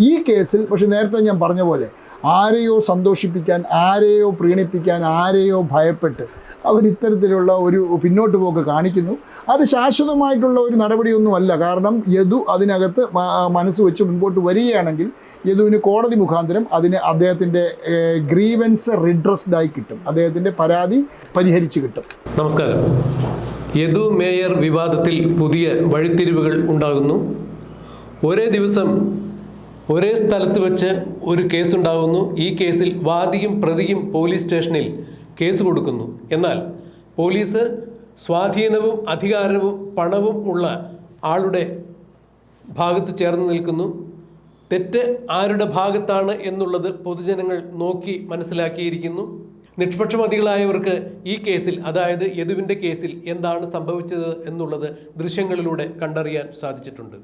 ഈ കേസിൽ പക്ഷെ നേരത്തെ ഞാൻ പറഞ്ഞ പോലെ ആരെയോ സന്തോഷിപ്പിക്കാൻ, ആരെയോ പ്രീണിപ്പിക്കാൻ, ആരെയോ ഭയപ്പെട്ട് അവരിത്തരത്തിലുള്ള ഒരു പിന്നോട്ട് പോക്ക് കാണിക്കുന്നു. അത് ശാശ്വതമായിട്ടുള്ള ഒരു നടപടിയൊന്നുമല്ല. കാരണം യദു അതിനകത്ത് മനസ്സ് വെച്ച് മുൻപോട്ട് വരികയാണെങ്കിൽ യദുവിന് കോടതി മുഖാന്തരം അദ്ദേഹത്തിൻ്റെ ഗ്രീവൻസ് റിഡ്രസ്ഡായി കിട്ടും, അദ്ദേഹത്തിൻ്റെ പരാതി പരിഹരിച്ച് കിട്ടും. നമസ്കാരം. യദു മേയർ വിവാദത്തിൽ പുതിയ വഴിത്തിരിവുകൾ ഉണ്ടാകുന്നു. ഒരേ ദിവസം ഒരേ സ്ഥലത്ത് വെച്ച് ഒരു കേസുണ്ടാകുന്നു. ഈ കേസിൽ വാദിയും പ്രതിയും പോലീസ് സ്റ്റേഷനിൽ കേസ് കൊടുക്കുന്നു. എന്നാൽ പോലീസ് സ്വാധീനവും അധികാരവും പണവും ഉള്ള ആളുടെ ഭാഗത്ത് ചേർന്ന് നിൽക്കുന്നു. തെറ്റ് ആരുടെ ഭാഗത്താണ് എന്നുള്ളത് പൊതുജനങ്ങൾ നോക്കി മനസ്സിലാക്കിയിരിക്കുന്നു. നിഷ്പക്ഷമതികളായവർക്ക് ഈ കേസിൽ, അതായത് യദുവിൻ്റെ കേസിൽ എന്താണ് സംഭവിച്ചത് എന്നുള്ളത് ദൃശ്യങ്ങളിലൂടെ കണ്ടറിയാൻ സാധിച്ചിട്ടുണ്ട്.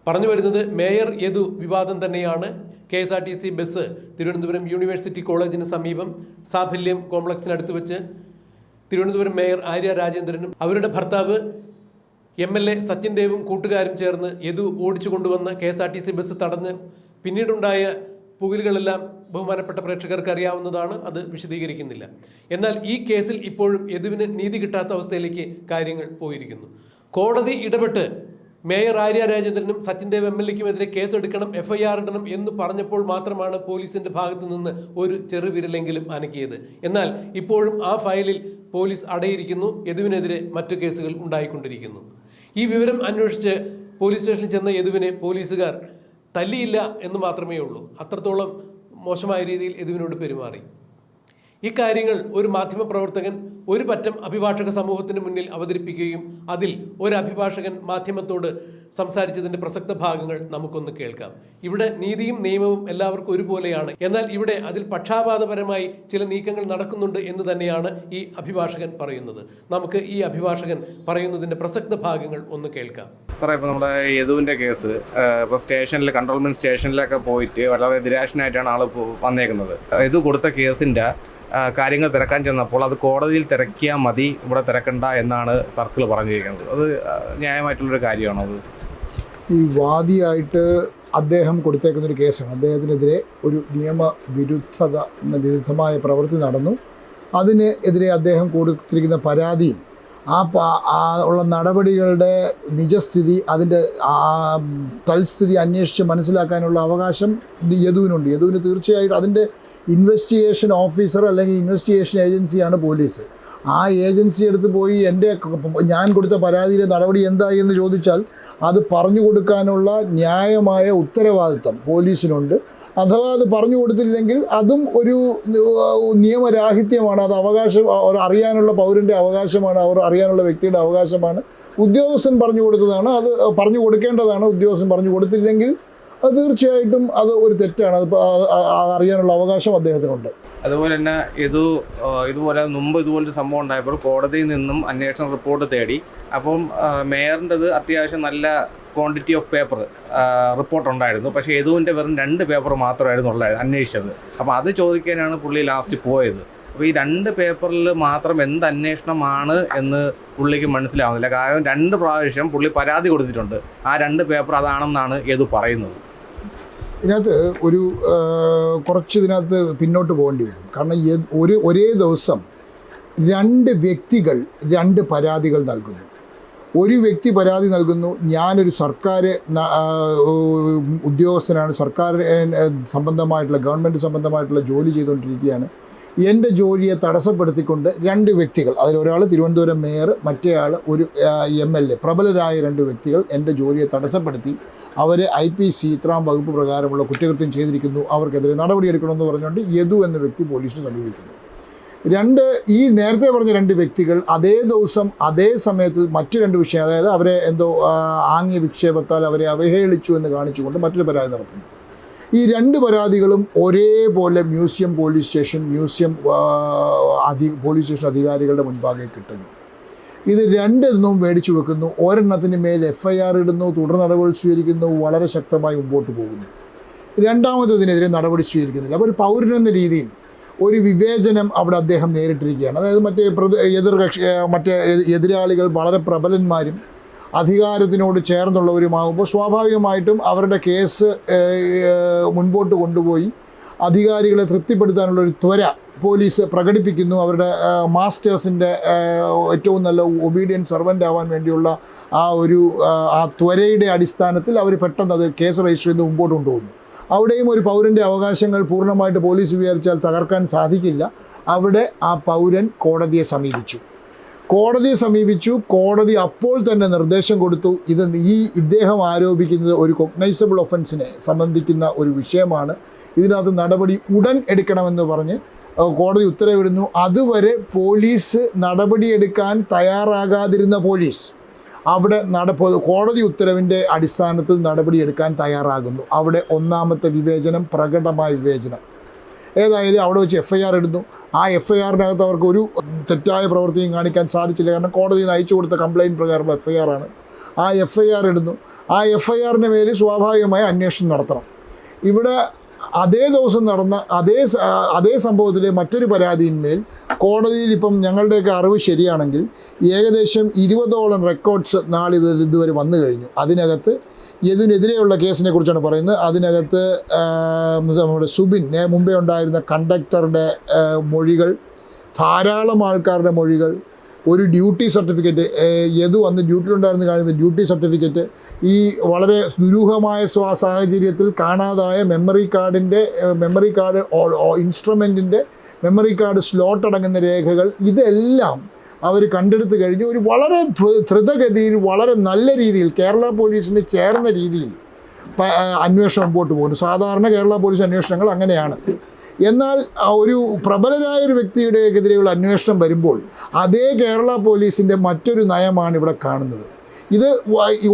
പറഞ്ഞു വരുന്നത് മേയർ യദു വിവാദം തന്നെയാണ്. KSRTC ബസ് തിരുവനന്തപുരം യൂണിവേഴ്സിറ്റി കോളേജിന് സമീപം സാഫല്യം കോംപ്ലക്സിനടുത്ത് വെച്ച് തിരുവനന്തപുരം മേയർ ആര്യ രാജേന്ദ്രനും അവരുടെ ഭർത്താവ് MLA സച്ചിൻ ദേവും കൂട്ടുകാരും ചേർന്ന് യദു ഓടിച്ചു കൊണ്ടുവന്ന KSRTC ബസ് തടഞ്ഞ് പിന്നീടുണ്ടായ പുകലുകളെല്ലാം ബഹുമാനപ്പെട്ട പ്രേക്ഷകർക്ക് അറിയാവുന്നതാണ്, അത് വിശദീകരിക്കുന്നില്ല. എന്നാൽ ഈ കേസിൽ ഇപ്പോഴും യദുവിന് നീതി കിട്ടാത്ത അവസ്ഥയിലേക്ക് കാര്യങ്ങൾ പോയിരിക്കുന്നു. കോടതി ഇടപെട്ട് മേയർ ആര്യ രാജേന്ദ്രനും സച്ചിൻ ദേവ് MLAയ്ക്കുമെതിരെ കേസെടുക്കണം, FIR ഇടണം എന്ന് പറഞ്ഞപ്പോൾ മാത്രമാണ് പോലീസിന്റെ ഭാഗത്ത് നിന്ന് ഒരു ചെറുവിരലെങ്കിലും അനക്കിയത്. എന്നാൽ ഇപ്പോഴും ആ ഫയലിൽ പോലീസ് അടയിരിക്കുന്നു. യദുവിനെതിരെ മറ്റു കേസുകൾ ഉണ്ടായിക്കൊണ്ടിരിക്കുന്നു. ഈ വിവരം അന്വേഷിച്ച് പോലീസ് സ്റ്റേഷനിൽ ചെന്ന യദുവിനെ പോലീസുകാർ തല്ലിയില്ല എന്ന് മാത്രമേ ഉള്ളൂ. അത്രത്തോളം മോശമായ രീതിയിൽ യദുവിനോട് പെരുമാറി. ഇക്കാര്യങ്ങൾ ഒരു മാധ്യമപ്രവർത്തകൻ ഒരു പറ്റം അഭിഭാഷക സമൂഹത്തിന് മുന്നിൽ അവതരിപ്പിക്കുകയും അതിൽ ഒരു അഭിഭാഷകൻ മാധ്യമത്തോട് സംസാരിച്ചതിൻ്റെ പ്രസക്ത ഭാഗങ്ങൾ നമുക്കൊന്ന് കേൾക്കാം. ഇവിടെ നീതിയും നിയമവും എല്ലാവർക്കും ഒരുപോലെയാണ്. എന്നാൽ ഇവിടെ അതിൽ പക്ഷാപാതപരമായി ചില നീക്കങ്ങൾ നടക്കുന്നുണ്ട് എന്ന് തന്നെയാണ് ഈ അഭിഭാഷകൻ പറയുന്നത്. നമുക്ക് ഈ അഭിഭാഷകൻ പറയുന്നതിൻ്റെ പ്രസക്ത ഭാഗങ്ങൾ ഒന്ന് കേൾക്കാം. സാറേ, ഇപ്പോൾ നമ്മുടെ യദുവിൻ്റെ കേസ് ഇപ്പോൾ സ്റ്റേഷനിൽ, കൺട്രോൾമെൻറ്റ് സ്റ്റേഷനിലൊക്കെ പോയിട്ട് വളരെ നിരാശനായിട്ടാണ് ആൾ വന്നേക്കുന്നത്. യദു കൊടുത്ത കേസിൻ്റെ കാര്യങ്ങൾ തിരക്കാൻ ചെന്നപ്പോൾ അത് കോടതിയിൽ തിരക്കിയാൽ മതി, ഇവിടെ തിരക്കണ്ട എന്നാണ് സർക്കിൾ പറഞ്ഞിരിക്കുന്നത്. അത് ന്യായമായിട്ടുള്ളൊരു കാര്യമാണോ? അത് ഈ വാദിയായിട്ട് അദ്ദേഹം കൊടുത്തേക്കുന്നൊരു കേസാണ്. അദ്ദേഹത്തിനെതിരെ ഒരു വിരുദ്ധമായ പ്രവൃത്തി നടന്നു. അതിനെതിരെ അദ്ദേഹം കൊടുത്തിരിക്കുന്ന പരാതിയും ഉള്ള നടപടികളുടെ നിജസ്ഥിതി, അതിൻ്റെ തൽസ്ഥിതി അന്വേഷിച്ച് മനസ്സിലാക്കാനുള്ള അവകാശം യദുവിനുണ്ട്. യദുവിന് തീർച്ചയായിട്ടും അതിൻ്റെ ഇൻവെസ്റ്റിഗേഷൻ ഓഫീസർ അല്ലെങ്കിൽ ഇൻവെസ്റ്റിഗേഷൻ ഏജൻസിയാണ് പോലീസ്. ആ ഏജൻസി എടുത്ത് പോയി ഞാൻ കൊടുത്ത പരാതിയിലെ നടപടി എന്തായി എന്ന് ചോദിച്ചാൽ അത് പറഞ്ഞു കൊടുക്കാനുള്ള ന്യായമായ ഉത്തരവാദിത്തം പോലീസിനുണ്ട്. അഥവാ അത് പറഞ്ഞു കൊടുത്തില്ലെങ്കിൽ അതും ഒരു നിയമരാഹിത്യമാണ്. അത് അറിയാനുള്ള പൗരൻ്റെ അവകാശമാണ്, അറിയാനുള്ള വ്യക്തിയുടെ അവകാശമാണ്. ഉദ്യോഗസ്ഥൻ പറഞ്ഞു കൊടുത്തതാണ്, അത് പറഞ്ഞു കൊടുക്കേണ്ടതാണ്. ഉദ്യോഗസ്ഥൻ പറഞ്ഞു കൊടുത്തില്ലെങ്കിൽ അത് തീർച്ചയായിട്ടും അത് ഒരു തെറ്റാണ്. അത് അറിയാനുള്ള അവകാശം അദ്ദേഹത്തിനുണ്ട്. അതുപോലെ തന്നെ ഇതുപോലെ മുമ്പ് ഇതുപോലൊരു സംഭവം ഉണ്ടായപ്പോൾ കോടതിയിൽ നിന്നും അന്വേഷണ റിപ്പോർട്ട് തേടി. അപ്പം മേയറിൻ്റെത് അത്യാവശ്യം നല്ല ക്വാണ്ടിറ്റി ഓഫ് പേപ്പർ റിപ്പോർട്ട് ഉണ്ടായിരുന്നു. പക്ഷേ യദുവിൻ്റെ വെറും 2 പേപ്പർ മാത്രമായിരുന്നു അന്വേഷിച്ചത്. അപ്പോൾ അത് ചോദിക്കാനാണ് പുള്ളി ലാസ്റ്റ് പോയത്. അപ്പോൾ ഈ 2 പേപ്പറിൽ മാത്രം എന്ത് അന്വേഷണമാണ് എന്ന് പുള്ളിക്ക് മനസ്സിലാവുന്നില്ല. കാരണം 2 പ്രാവശ്യം പുള്ളി പരാതി കൊടുത്തിട്ടുണ്ട്. ആ 2 പേപ്പർ അതാണെന്നാണ് യദു പറയുന്നത്. ഇതിനകത്ത് കുറച്ച് ഇതിനകത്ത് പിന്നോട്ട് പോകേണ്ടി വരും. കാരണം ഒരേ ദിവസം 2 വ്യക്തികൾ 2 പരാതികൾ നൽകുന്നു. ഒരു വ്യക്തി പരാതി നൽകുന്നു, ഞാനൊരു സർക്കാർ ഉദ്യോഗസ്ഥനാണ്, സർക്കാർ സംബന്ധമായിട്ടുള്ള ഗവൺമെൻറ് സംബന്ധമായിട്ടുള്ള ജോലി ചെയ്തുകൊണ്ടിരിക്കുകയാണ്, എൻ്റെ ജോലിയെ തടസ്സപ്പെടുത്തിക്കൊണ്ട് 2 വ്യക്തികൾ, അതിലൊരാൾ തിരുവനന്തപുരം മേയർ, മറ്റേയാൾ ഒരു MLA, പ്രബലരായ 2 വ്യക്തികൾ എൻ്റെ ജോലിയെ തടസ്സപ്പെടുത്തി അവർ IPC 3-ാം വകുപ്പ് പ്രകാരമുള്ള കുറ്റകൃത്യം ചെയ്തിരിക്കുന്നു, അവർക്കെതിരെ നടപടിയെടുക്കണമെന്ന് പറഞ്ഞുകൊണ്ട് യദു എന്ന വ്യക്തി പോലീസിനെ സമീപിക്കുന്നു. ഈ നേരത്തെ പറഞ്ഞ 2 വ്യക്തികൾ അതേ ദിവസം അതേ സമയത്ത് മറ്റു 2 വിഷയം, അതായത് അവരെ എന്തോ ആംഗ്യ വിക്ഷേപത്താൽ അവരെ അവഹേളിച്ചു എന്ന് കാണിച്ചുകൊണ്ട് മറ്റൊരു പരാതി നടത്തുന്നു. ഈ 2 പരാതികളും ഒരേപോലെ പോലീസ് സ്റ്റേഷൻ അധികാരികളുടെ മുൻപാകെ കിട്ടുന്നു. ഇത് 2 മേടിച്ചു വെക്കുന്നു. ഒരെണ്ണത്തിന് മേൽ FIR ഇടുന്നു, തുടർ നടപടി സ്വീകരിക്കുന്നു, വളരെ ശക്തമായി മുമ്പോട്ട് പോകുന്നു. രണ്ടാമത്തതിനെതിരെ നടപടി സ്വീകരിക്കുന്നില്ല. അപ്പോൾ ഒരു പൗരനെന്ന രീതിയിൽ ഒരു വിവേചനം അവിടെ അദ്ദേഹം നേരിട്ടിരിക്കുകയാണ്. അതായത് മറ്റേ എതിരാളികൾ വളരെ പ്രബലന്മാരും അധികാരത്തിനോട് ചേർന്നുള്ളവരുമാകുമ്പോൾ സ്വാഭാവികമായിട്ടും അവരുടെ കേസ് മുൻപോട്ട് കൊണ്ടുപോയി അധികാരികളെ തൃപ്തിപ്പെടുത്താനുള്ളൊരു ത്വര പോലീസ് പ്രകടിപ്പിക്കുന്നു. അവരുടെ മാസ്റ്റേഴ്സിൻ്റെ ഏറ്റവും നല്ല ഒബീഡിയൻറ്റ് സർവൻ്റ് ആവാൻ വേണ്ടിയുള്ള ആ ത്വരയുടെ അടിസ്ഥാനത്തിൽ അവർ പെട്ടെന്ന് അത് കേസ് രജിസ്റ്റർ ചെയ്ത് മുമ്പോട്ട് കൊണ്ടുപോകുന്നു. അവിടെയും ഒരു പൗരൻ്റെ അവകാശങ്ങൾ പൂർണ്ണമായിട്ട് പോലീസ് വിചാരിച്ചാൽ തകർക്കാൻ സാധിക്കില്ല. അവിടെ ആ പൗരൻ കോടതിയെ സമീപിച്ചു. കോടതി അപ്പോൾ തന്നെ നിർദ്ദേശം കൊടുത്തു, ഇദ്ദേഹം ആരോപിക്കുന്നത് ഒരു കൊഗ്നൈസബിൾ ഒഫൻസിനെ സംബന്ധിക്കുന്ന ഒരു വിഷയമാണ്, ഇതിനകത്ത് നടപടി ഉടൻ എടുക്കണമെന്ന് പറഞ്ഞ് കോടതി ഉത്തരവിടുന്നു. അതുവരെ പോലീസ് നടപടിയെടുക്കാൻ തയ്യാറാകാതിരുന്ന പോലീസ് അവിടെ കോടതി ഉത്തരവിൻ്റെ അടിസ്ഥാനത്തിൽ നടപടിയെടുക്കാൻ തയ്യാറാകുന്നു. അവിടെ ഒന്നാമത്തെ വിവേചനം, പ്രകടമായ വിവേചനം. ഏതായാലും അവിടെ വെച്ച് FIR ഇടുന്നു. ആ FIRനകത്ത് അവർക്ക് ഒരു തെറ്റായ പ്രവൃത്തിയും കാണിക്കാൻ സാധിച്ചില്ല. കാരണം കോടതി അയച്ചു കൊടുത്ത കംപ്ലയിൻറ്റ് പ്രകാരമുള്ള FIR ആണ്. ആ FIR ഇടുന്നു. ആ FIRൻ്റെ മേൽ സ്വാഭാവികമായ അന്വേഷണം നടത്തണം. ഇവിടെ അതേ ദിവസം നടന്ന അതേ സംഭവത്തിലെ മറ്റൊരു പരാതിയിന്മേൽ കോടതിയിൽ ഇപ്പം ഞങ്ങളുടെയൊക്കെ അറിവ് ശരിയാണെങ്കിൽ ഏകദേശം 20ഓളം റെക്കോർഡ്സ് ഇതുവരെ വന്നു കഴിഞ്ഞു. അതിനകത്ത് യദുവിനെതിരെയുള്ള കേസിനെ കുറിച്ചാണ് പറയുന്നത്. അതിനകത്ത് നമ്മുടെ സുബിൻ മുമ്പേ ഉണ്ടായിരുന്ന കണ്ടക്ടറുടെ മൊഴികൾ, ധാരാളം ആൾക്കാരുടെ മൊഴികൾ, ഒരു ഡ്യൂട്ടി സർട്ടിഫിക്കറ്റ്, യദു അന്ന് ഡ്യൂട്ടിയിലുണ്ടായിരുന്ന കാര്യം ഡ്യൂട്ടി സർട്ടിഫിക്കറ്റ്, ഈ വളരെ ദുരൂഹമായ സാഹചര്യത്തിൽ കാണാതായ മെമ്മറി കാർഡ് ഇൻസ്ട്രുമെൻറ്റിൻ്റെ മെമ്മറി കാർഡ് സ്ലോട്ട് അടങ്ങുന്ന രേഖകൾ, ഇതെല്ലാം അവർ കണ്ടെടുത്ത് കഴിഞ്ഞ് ഒരു വളരെ ദ്രുതഗതിയിൽ വളരെ നല്ല രീതിയിൽ കേരള പോലീസിന് ചേർന്ന രീതിയിൽ അന്വേഷണം മുമ്പോട്ട് പോകുന്നു. സാധാരണ കേരള പോലീസ് അന്വേഷണങ്ങൾ അങ്ങനെയാണ്. എന്നാൽ ഒരു പ്രബലരായൊരു വ്യക്തിയുടെക്കെതിരെയുള്ള അന്വേഷണം വരുമ്പോൾ അതേ കേരള പോലീസിൻ്റെ മറ്റൊരു നയമാണ് ഇവിടെ കാണുന്നത്. ഇത്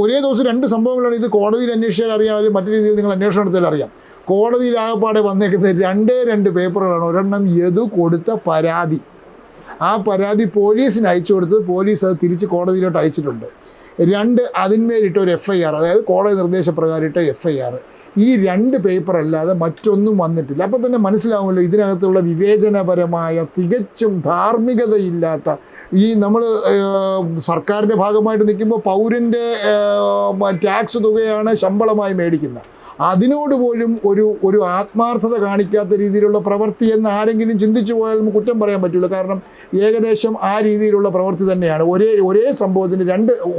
ഒരേ ദിവസം 2 സംഭവങ്ങളാണ്. ഇത് കോടതിയിൽ അന്വേഷിച്ചാൽ അറിയാമല്ലോ, മറ്റു രീതിയിൽ നിങ്ങൾ അന്വേഷണം നടത്തിയാൽ അറിയാം. കോടതിയിലാകപ്പാടെ വന്നേക്കുന്നത് 2 പേപ്പറുകളാണ്. ഒരെണ്ണം യദു കൊടുത്ത പരാതി, ആ പരാതി പോലീസിന് അയച്ചു കൊടുത്ത് പോലീസ് അത് തിരിച്ച് കോടതിയിലോട്ട് അയച്ചിട്ടുണ്ട്. 2 അതിന്മേലിട്ട ഒരു FIR, അതായത് കോടതി നിർദ്ദേശപ്രകാരം ഇട്ട FIR. ഈ 2 പേപ്പർ അല്ലാതെ മറ്റൊന്നും വന്നിട്ടില്ല. അപ്പം തന്നെ മനസ്സിലാവുമല്ലോ ഇതിനകത്തുള്ള വിവേചനപരമായ, തികച്ചും ധാർമ്മികതയില്ലാത്ത, നമ്മൾ സർക്കാരിൻ്റെ ഭാഗമായിട്ട് നിൽക്കുമ്പോൾ പൗരൻ്റെ ടാക്സ് തുകയാണ് ശമ്പളമായി മേടിക്കുന്നത്. അതിനോട് പോലും ഒരു ആത്മാർത്ഥത കാണിക്കാത്ത രീതിയിലുള്ള പ്രവൃത്തി എന്ന് ആരെങ്കിലും ചിന്തിച്ചു പോയാൽ നമുക്ക് കുറ്റം പറയാൻ പറ്റില്ല. കാരണം ഏകദേശം ആ രീതിയിലുള്ള പ്രവൃത്തി തന്നെയാണ്.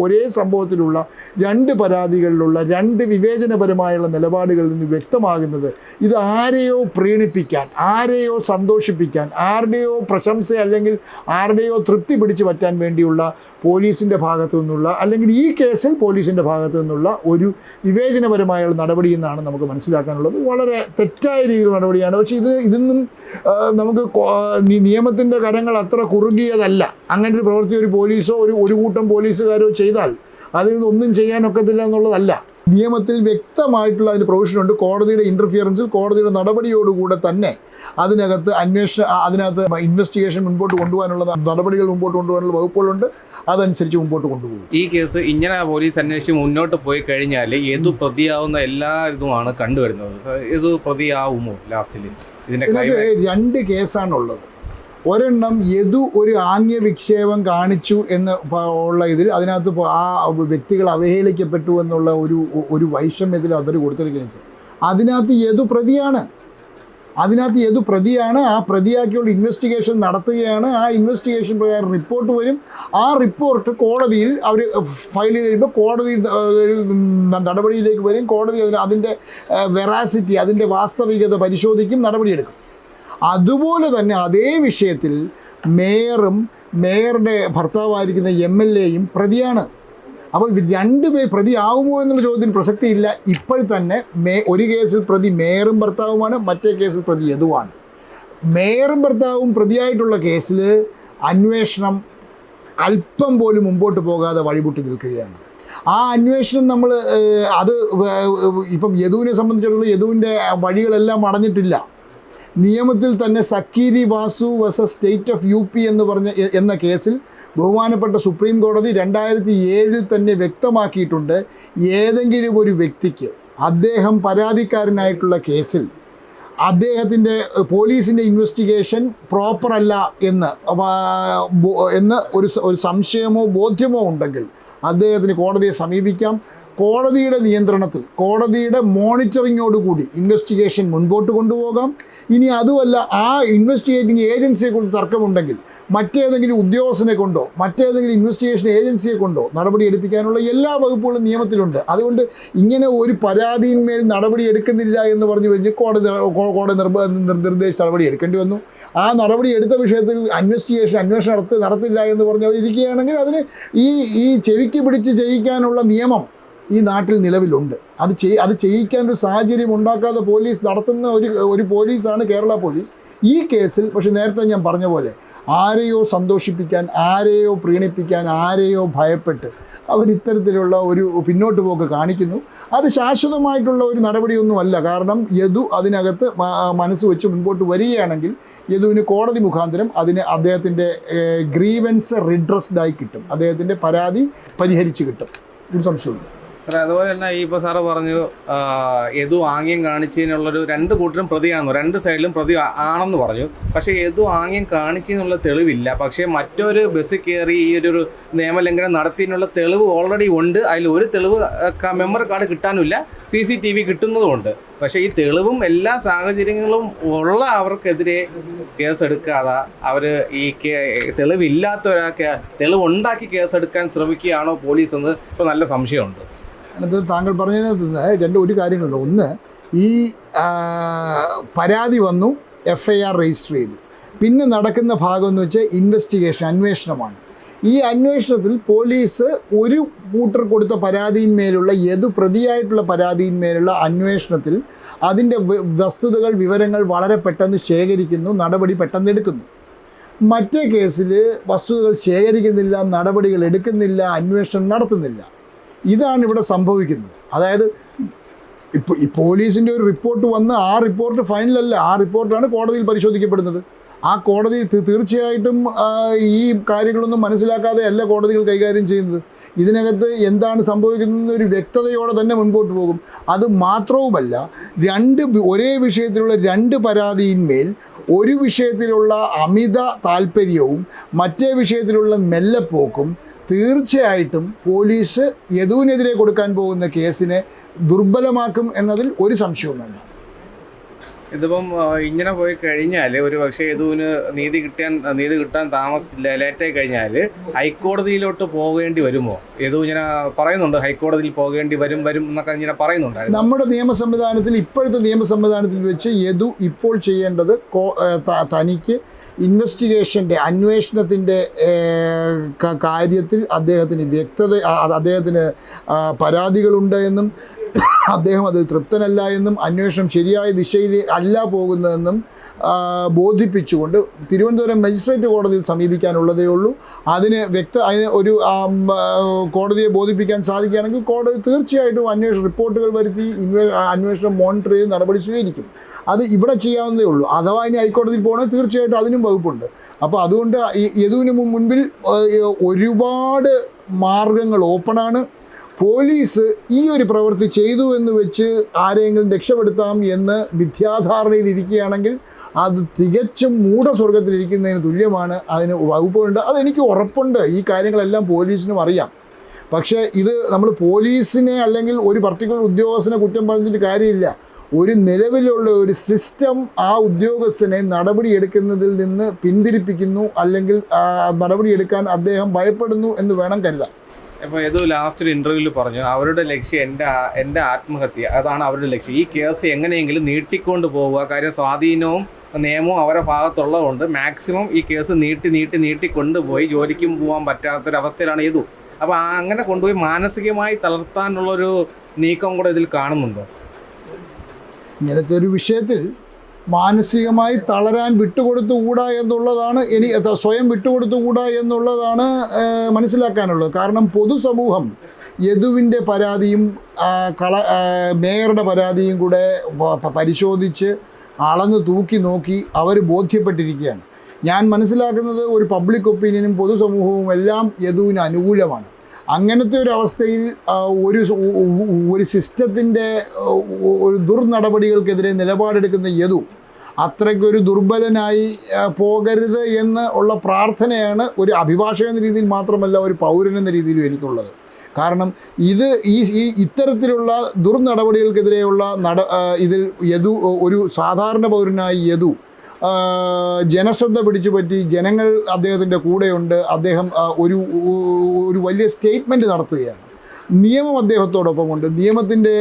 ഒരേ സംഭവത്തിലുള്ള 2 പരാതികളിലുള്ള 2 വിവേചനപരമായുള്ള നിലപാടുകളിൽ നിന്ന് വ്യക്തമാകുന്നത് ഇത് ആരെയോ പ്രീണിപ്പിക്കാൻ, ആരെയോ സന്തോഷിപ്പിക്കാൻ, ആരുടെയോ പ്രശംസ അല്ലെങ്കിൽ ആരുടെയോ തൃപ്തി പിടിച്ചു പറ്റാൻ വേണ്ടിയുള്ള പോലീസിൻ്റെ ഭാഗത്തു നിന്നുള്ള, അല്ലെങ്കിൽ ഈ കേസിൽ പോലീസിൻ്റെ ഭാഗത്തു നിന്നുള്ള ഒരു വിവേചനപരമായുള്ള നടപടി എന്നാണ് നമുക്ക് മനസ്സിലാക്കാനുള്ളത്. വളരെ തെറ്റായ രീതിയിലുള്ള നടപടിയാണ്. പക്ഷേ ഇതൊന്നും നമുക്ക് നിയമത്തിൻ്റെ കരങ്ങൾ അത്ര കുറുകിയതല്ല. അങ്ങനെ ഒരു പ്രവൃത്തി ഒരു പോലീസോ ഒരു കൂട്ടം പോലീസുകാരോ ചെയ്താൽ അതിൽ നിന്നൊന്നും ചെയ്യാനൊക്കത്തില്ല എന്നുള്ളതല്ല. നിയമത്തിൽ വ്യക്തമായിട്ടുള്ള അതിന് പ്രൊവിഷനുണ്ട്. കോടതിയുടെ ഇൻ്റർഫിയറൻസിൽ, കോടതിയുടെ നടപടിയോടുകൂടെ തന്നെ അതിനകത്ത് ഇൻവെസ്റ്റിഗേഷൻ മുൻപോട്ട് കൊണ്ടുപോകാനുള്ള നടപടികൾ മുമ്പോട്ട് കൊണ്ടുപോകാനുള്ള വകുപ്പുകളുണ്ട്. അതനുസരിച്ച് മുമ്പോട്ട് കൊണ്ടുപോകും. ഈ കേസ് ഇങ്ങനെ പോലീസ് അന്വേഷിച്ച് മുന്നോട്ട് പോയി കഴിഞ്ഞാൽ ഏതു പ്രതിയാവുന്ന എല്ലാ ഇതുമാണ് കണ്ടുവരുന്നത്. ഇത് പ്രതിയാവുമോ ലാസ്റ്റിൽ? ഇതിൻ്റെ 2 കേസാണുള്ളത്. ഒരെണ്ണം യദു ഒരു ആംഗ്യവിക്ഷേപം കാണിച്ചു എന്ന് ഉള്ള ഇതിൽ അതിനകത്ത് ആ വ്യക്തികൾ അവഹേളിക്കപ്പെട്ടു എന്നുള്ള ഒരു വൈഷമ്യത്തിൽ അവർ കൊടുത്തൊരു കേസ്. അതിനകത്ത് യദു പ്രതിയാണ്. ആ പ്രതിയാക്കിയുള്ള ഇൻവെസ്റ്റിഗേഷൻ നടത്തുകയാണ്. ആ ഇൻവെസ്റ്റിഗേഷൻ പ്രകാരം റിപ്പോർട്ട് വരും. ആ റിപ്പോർട്ട് കോടതിയിൽ അവർ ഫയൽ ചെയ്ത് കഴിയുമ്പോൾ കോടതി നടപടിയിലേക്ക് വരും. കോടതി അതിൻ്റെ വെറാസിറ്റി, അതിൻ്റെ വാസ്തവികത പരിശോധിക്കും, നടപടിയെടുക്കും. അതുപോലെ തന്നെ അതേ വിഷയത്തിൽ മേയറുടെ ഭർത്താവായിരിക്കുന്ന MLAയും പ്രതിയാണ്. അപ്പോൾ 2 പേർ പ്രതിയാവുമോ എന്നുള്ള ചോദ്യത്തിന് പ്രസക്തിയില്ല. ഇപ്പോഴത്തന്നെ ഒരു കേസിൽ പ്രതി മേയറും ഭർത്താവുമാണ്, മറ്റേ കേസിൽ പ്രതി യദുവാണ്. മേയറും ഭർത്താവും പ്രതിയായിട്ടുള്ള കേസിൽ അന്വേഷണം അല്പം പോലും മുമ്പോട്ട് പോകാതെ വഴിമുട്ടി നിൽക്കുകയാണ്. ആ അന്വേഷണം ഇപ്പം യദുവിനെ സംബന്ധിച്ചിടത്തോളം യദുവിൻ്റെ വഴികളെല്ലാം അടഞ്ഞിട്ടില്ല. നിയമത്തിൽ തന്നെ Zakiri Vasu versus state of UP എന്ന കേസിൽ ബഹുമാനപ്പെട്ട സുപ്രീം കോടതി 2007 തന്നെ വ്യക്തമാക്കിയിട്ടുണ്ട്, ഏതെങ്കിലും ഒരു വ്യക്തിക്ക് അദ്ദേഹം പരാതിക്കാരനായിട്ടുള്ള കേസിൽ അദ്ദേഹത്തിൻ്റെ പോലീസിൻ്റെ ഇൻവെസ്റ്റിഗേഷൻ പ്രോപ്പറല്ല എന്ന് ഒരു സംശയമോ ബോധ്യമോ ഉണ്ടെങ്കിൽ അദ്ദേഹത്തിന് കോടതിയെ സമീപിക്കാം. കോടതിയുടെ നിയന്ത്രണത്തിൽ, കോടതിയുടെ മോണിറ്ററിങ്ങോടുകൂടി ഇൻവെസ്റ്റിഗേഷൻ മുൻപോട്ട് കൊണ്ടുപോകാം. ഇനി അതുമല്ല, ആ ഇൻവെസ്റ്റിഗേറ്റിംഗ് ഏജൻസിയെക്കുറിച്ച് തർക്കമുണ്ടെങ്കിൽ മറ്റേതെങ്കിലും ഉദ്യോഗസ്ഥനെ കൊണ്ടോ മറ്റേതെങ്കിലും ഇൻവെസ്റ്റിഗേഷൻ ഏജൻസിയെ കൊണ്ടോ നടപടി എടുപ്പിക്കാനുള്ള എല്ലാ വകുപ്പുകളും നിയമത്തിലുണ്ട്. അതുകൊണ്ട് ഇങ്ങനെ ഒരു പരാതിയിന്മേൽ നടപടി എടുക്കുന്നില്ല എന്ന് പറഞ്ഞു കഴിഞ്ഞ് കോടതി നിർദ്ദേശിച്ച നടപടി എടുക്കേണ്ടി വന്നു. ആ നടപടി എടുത്ത വിഷയത്തിൽ അന്വേഷണം നടത്തില്ല എന്ന് പറഞ്ഞ് അവരിയ്ക്കുകയാണെങ്കിൽ അതിന് ഈ ചെവിക്ക് പിടിച്ച് ചെയ്യിക്കാനുള്ള നിയമം ഈ നാട്ടിൽ നിലവിലുണ്ട്. അത് ചെയ്യിക്കാനൊരു സാഹചര്യം ഉണ്ടാക്കാതെ പോലീസ് നടത്തുന്ന ഒരു പോലീസാണ് കേരള പോലീസ്. ഈ കേസിൽ പക്ഷേ നേരത്തെ ഞാൻ പറഞ്ഞ പോലെ ആരെയോ സന്തോഷിപ്പിക്കാൻ, ആരെയോ പ്രീണിപ്പിക്കാൻ, ആരെയോ ഭയപ്പെട്ട് അവരിത്തരത്തിലുള്ള ഒരു പിന്നോട്ട് പോക്ക് കാണിക്കുന്നു. അത് ശാശ്വതമായിട്ടുള്ള ഒരു നടപടിയൊന്നുമല്ല. കാരണം യദു അതിനകത്ത് മനസ്സ് വെച്ച് മുൻപോട്ട് വരികയാണെങ്കിൽ യദുവിന് കോടതി മുഖാന്തരം അദ്ദേഹത്തിൻ്റെ ഗ്രീവൻസ് റിഡ്രസ്ഡായി കിട്ടും, അദ്ദേഹത്തിൻ്റെ പരാതി പരിഹരിച്ച് കിട്ടും, ഒരു സംശയമില്ല. സാർ അതുപോലെ തന്നെ ഇപ്പോൾ സാറ് പറഞ്ഞു യദു ആംഗ്യം കാണിച്ചതിനുള്ളൊരു രണ്ട് കൂട്ടരും പ്രതിയാണെന്നോ, രണ്ട് സൈഡിലും പ്രതി ആണെന്ന് പറഞ്ഞു. പക്ഷേ യദു ആംഗ്യം കാണിച്ചതിനുള്ള തെളിവില്ല. പക്ഷേ മറ്റൊരു ബസ്സിൽ കയറി ഈ ഒരു നിയമലംഘനം നടത്തിയതിനുള്ള തെളിവ് ഓൾറെഡി ഉണ്ട്. അതിൽ ഒരു തെളിവ് മെമ്മറി കാർഡ് കിട്ടാനുമില്ല, CCTV കിട്ടുന്നതുമുണ്ട്. പക്ഷേ ഈ തെളിവും എല്ലാ സാഹചര്യങ്ങളും ഉള്ള അവർക്കെതിരെ കേസെടുക്കാതെ അവർ ഈ തെളിവില്ലാത്ത ഒരാൾക്ക് തെളിവുണ്ടാക്കി കേസെടുക്കാൻ ശ്രമിക്കുകയാണോ പോലീസ് എന്ന് ഇപ്പോൾ നല്ല സംശയമുണ്ട്. അതിനകത്ത് താങ്കൾ പറഞ്ഞതിനകത്ത് ഒരു കാര്യങ്ങളുണ്ട്. ഒന്ന്, ഈ പരാതി വന്നു, FIR രജിസ്റ്റർ ചെയ്തു. പിന്നെ നടക്കുന്ന ഭാഗം എന്ന് വെച്ചാൽ അന്വേഷണമാണ്. ഈ അന്വേഷണത്തിൽ പോലീസ് ഒരു കൂട്ടർ കൊടുത്ത പരാതിയിന്മേലുള്ള പ്രതിയായിട്ടുള്ള പരാതിയിന്മേലുള്ള അന്വേഷണത്തിൽ അതിൻ്റെ വസ്തുതകൾ, വിവരങ്ങൾ വളരെ പെട്ടെന്ന് ശേഖരിക്കുന്നു, നടപടി പെട്ടെന്ന് എടുക്കുന്നു. മറ്റേ കേസിൽ വസ്തുതകൾ ശേഖരിക്കുന്നില്ല, നടപടികൾ എടുക്കുന്നില്ല, അന്വേഷണം നടത്തുന്നില്ല. ഇതാണ് ഇവിടെ സംഭവിക്കുന്നത്. അതായത് ഇപ്പോൾ ഈ പോലീസിൻ്റെ ഒരു റിപ്പോർട്ട് വന്ന് ആ റിപ്പോർട്ട് ഫൈനലല്ല, ആ റിപ്പോർട്ടാണ് കോടതിയിൽ പരിശോധിക്കപ്പെടുന്നത്. ആ കോടതി തീർച്ചയായിട്ടും ഈ കാര്യങ്ങളൊന്നും മനസ്സിലാക്കാതെ അല്ല കോടതികൾ കൈകാര്യം ചെയ്യുന്നത്. ഇതിനകത്ത് എന്താണ് സംഭവിക്കുന്നതെന്ന് ഒരു വ്യക്തതയോടെ തന്നെ മുൻപോട്ട് പോകും. അത് മാത്രവുമല്ല, ഒരേ വിഷയത്തിലുള്ള രണ്ട് പരാതിയിന്മേൽ ഒരു വിഷയത്തിലുള്ള അമിത താല്പര്യവും മറ്റേ വിഷയത്തിലുള്ള മെല്ലെപ്പോക്കും തീർച്ചയായിട്ടും പോലീസ് യദുവിനെതിരെ കൊടുക്കാൻ പോകുന്ന കേസിനെ ദുർബലമാക്കും എന്നതിൽ ഒരു സംശയവും വേണ്ട. ഇതിപ്പം ഇങ്ങനെ പോയി കഴിഞ്ഞാൽ ഒരു പക്ഷേ യദുവിന് നീതി കിട്ടാൻ ലേറ്റായി കഴിഞ്ഞാൽ ഹൈക്കോടതിയിലോട്ട് പോകേണ്ടി വരുമോ? യദു ഇങ്ങനെ പറയുന്നുണ്ട്, ഹൈക്കോടതിയിൽ പോകേണ്ടി വരും എന്നൊക്കെ ഇങ്ങനെ പറയുന്നുണ്ടായിരുന്നു. നമ്മുടെ ഇപ്പോഴത്തെ നിയമ സംവിധാനത്തിൽ വെച്ച് യദു ഇപ്പോൾ ചെയ്യേണ്ടത് തനിക്ക് അന്വേഷണത്തിൻ്റെ കാര്യത്തിൽ അദ്ദേഹത്തിന് പരാതികളുണ്ട് എന്നും അദ്ദേഹം അതിൽ തൃപ്തനല്ല എന്നും അന്വേഷണം ശരിയായ ദിശയിൽ അല്ല പോകുന്നതെന്നും ബോധിപ്പിച്ചുകൊണ്ട് തിരുവനന്തപുരം മജിസ്ട്രേറ്റ് കോടതിയിൽ സമീപിക്കാനുള്ളതേ ഉള്ളൂ. അതിന് ഒരു കോടതിയെ ബോധിപ്പിക്കാൻ സാധിക്കുകയാണെങ്കിൽ കോടതി തീർച്ചയായിട്ടും റിപ്പോർട്ടുകൾ വരുത്തി അന്വേഷണം മോണിറ്റർ ചെയ്ത് നടപടി സ്വീകരിക്കും. അത് ഇവിടെ ചെയ്യാവുന്നതേ ഉള്ളൂ. അഥവാ ഇനി ഹൈക്കോടതിയിൽ പോകണമെങ്കിൽ തീർച്ചയായിട്ടും അതിനും വകുപ്പുണ്ട്. അപ്പോൾ അതുകൊണ്ട് യദുവിന് മുൻപിൽ ഒരുപാട് മാർഗങ്ങൾ ഓപ്പണാണ്. പോലീസ് ഈ ഒരു പ്രവൃത്തി ചെയ്തു എന്ന് വെച്ച് ആരെങ്കിലും രക്ഷപ്പെടുത്താം എന്ന് മിഥ്യാധാരണയിൽ ഇരിക്കുകയാണെങ്കിൽ അത് തികച്ചും മൂഢസ്വർഗത്തിലിരിക്കുന്നതിന് തുല്യമാണ്. അതിന് വകുപ്പുണ്ട്, അതെനിക്ക് ഉറപ്പുണ്ട്. ഈ കാര്യങ്ങളെല്ലാം പോലീസിനും അറിയാം. പക്ഷേ ഇത് നമ്മൾ പോലീസിനെ അല്ലെങ്കിൽ ഒരു പർട്ടിക്കുലർ ഉദ്യോഗസ്ഥനെ കുറ്റം പറഞ്ഞിട്ട് കാര്യമില്ല. ഒരു നിലവിലുള്ള ഒരു സിസ്റ്റം ആ ഉദ്യോഗസ്ഥനെ നടപടിയെടുക്കുന്നതിൽ നിന്ന് പിന്തിരിപ്പിക്കുന്നു, അല്ലെങ്കിൽ നടപടിയെടുക്കാൻ അദ്ദേഹം ഭയപ്പെടുന്നു എന്ന് വേണം കരുതാൻ. ഇപ്പോൾ ഏതോ ലാസ്റ്റ് ഒരു ഇൻ്റർവ്യൂവിൽ പറഞ്ഞു അവരുടെ ലക്ഷ്യം എൻ്റെ ആത്മഹത്യ, അതാണ് അവരുടെ ലക്ഷ്യം. ഈ കേസ് എങ്ങനെയെങ്കിലും നീട്ടിക്കൊണ്ട് പോവുക. കാര്യം സ്വാധീനവും നിയമവും അവരുടെ ഭാഗത്തുള്ളതുകൊണ്ട് മാക്സിമം ഈ കേസ് നീട്ടി കൊണ്ടുപോയി ജോലിക്കും പോകാൻ പറ്റാത്തൊരവസ്ഥയിലാണ് ഏതു. അപ്പോൾ അങ്ങനെ കൊണ്ടുപോയി മാനസികമായി തളർത്താനുള്ളൊരു നീക്കം കൂടെ ഇതിൽ കാണുന്നുണ്ടോ? ഇങ്ങനത്തെ ഒരു വിഷയത്തിൽ മാനസികമായി തളരാൻ വിട്ടുകൊടുത്തുകൂടാ എന്നുള്ളതാണ്, സ്വയം വിട്ടുകൊടുത്തുകൂടാ എന്നുള്ളതാണ് മനസ്സിലാക്കാനുള്ളത്. കാരണം പൊതുസമൂഹം യദുവിൻ്റെ പരാതിയും മേയറുടെ പരാതിയും കൂടെ പരിശോധിച്ച് അളന്ന് തൂക്കി നോക്കി അവർ ബോധ്യപ്പെട്ടിരിക്കുകയാണ്. ഞാൻ മനസ്സിലാക്കുന്നത് ഒരു പബ്ലിക് ഒപ്പീനിയനും പൊതുസമൂഹവും എല്ലാം യദുവിന് അനുകൂലമാണ്. അങ്ങനത്തെ ഒരു അവസ്ഥയിൽ ഒരു സിസ്റ്റത്തിൻ്റെ ഒരു ദുർനടപടികൾക്കെതിരെ നിലപാടെടുക്കുന്ന യദു അത്രയ്ക്കൊരു ദുർബലനായി പോകരുത് എന്ന് ഉള്ള പ്രാർത്ഥനയാണ് ഒരു അഭിഭാഷകൻ എന്ന രീതിയിൽ മാത്രമല്ല ഒരു പൗരൻ എന്ന രീതിയിലും എനിക്കുള്ളത്. കാരണം ഇത് ഇത്തരത്തിലുള്ള ദുർനടപടികൾക്കെതിരെയുള്ള ഇതിൽ യദു ഒരു സാധാരണ പൗരനായി യദു ജനശ്രദ്ധ പിടിച്ചു പറ്റി, ജനങ്ങൾ അദ്ദേഹത്തിൻ്റെ കൂടെയുണ്ട്, അദ്ദേഹം ഒരു വലിയ സ്റ്റേറ്റ്മെൻറ്റ് നടത്തുകയാണ്. നിയമം അദ്ദേഹത്തോടൊപ്പമുണ്ട്. നിയമത്തിൻ്റെ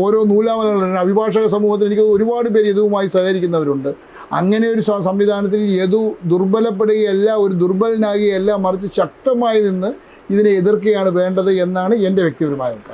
ഓരോ നൂലാമലകളും അഭിഭാഷക സമൂഹത്തിൽ എനിക്ക് ഒരുപാട് പേര് യദുവുമായി സഹകരിക്കുന്നവരുണ്ട്. അങ്ങനെ ഒരു സംവിധാനത്തിൽ യദു ദുർബലപ്പെടുകയല്ല, ഒരു ദുർബലനാകുകയല്ല, മറിച്ച് ശക്തമായി നിന്ന് ഇതിനെ എതിർക്കുകയാണ് വേണ്ടത് എന്നാണ് എൻ്റെ വ്യക്തിപരമായ അഭിപ്രായം.